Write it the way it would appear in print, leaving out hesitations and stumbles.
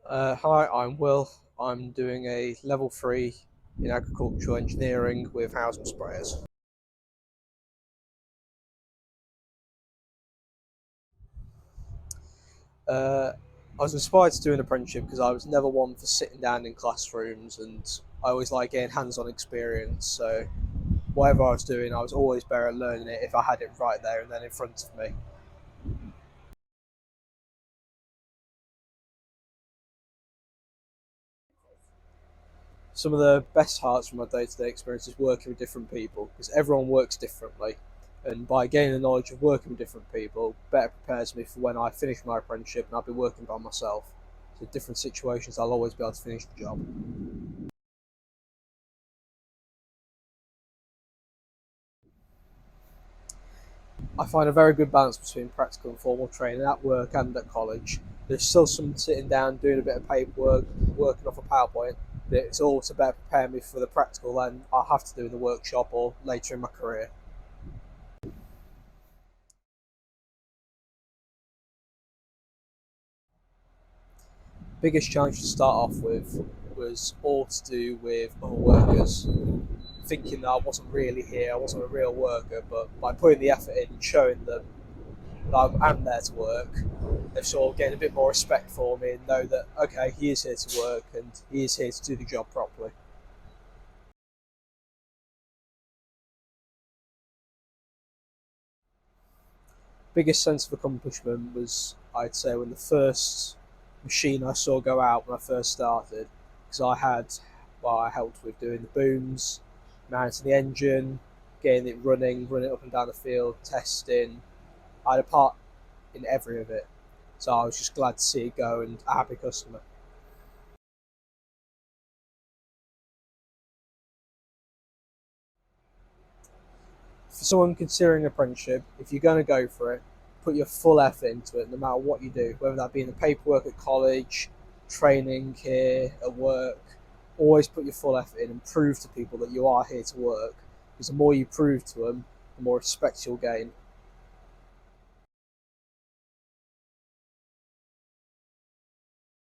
Hi, I'm Will. I'm doing a level 3 in agricultural engineering with Househam sprayers. Uh, I was inspired to do an apprenticeship because I was never one for sitting down in classrooms, and I always like getting hands-on experience. So whatever I was doing, I was always better at learning it if I had it right there and then in front of me. Some of the best parts from my day-to-day experience is working with different people because everyone works differently, and by gaining the knowledge of working with different people better prepares me for when I finish my apprenticeship and I'll be working by myself. So different situations I'll always be able to finish the job. I find a very good balance between practical and formal training at work and at college. There's still some sitting down doing a bit of paperwork, working off a PowerPoint, but it's all to better prepare me for the practical then I'll have to do in the workshop or later in my career. Biggest challenge to start off with was all to do with other workers. Thinking that I wasn't really here, I wasn't a real worker, but by putting the effort in and showing them that I'm there to work, they've sort of gained a bit more respect for me and know that, okay, he is here to work and he is here to do the job properly. Biggest sense of accomplishment was, I'd say, when the first machine I saw go out when I first started, because I helped with doing the booms, mounting the engine, getting it running up and down the field, testing. I had a part in every of it, so I was just glad to see it go and a happy customer. For someone considering apprenticeship, if you're going to go for it, put your full effort into it, no matter what you do, whether that be in the paperwork at college, training here, at work. Always put your full effort in and prove to people that you are here to work. Because the more you prove to them, the more respect you'll gain.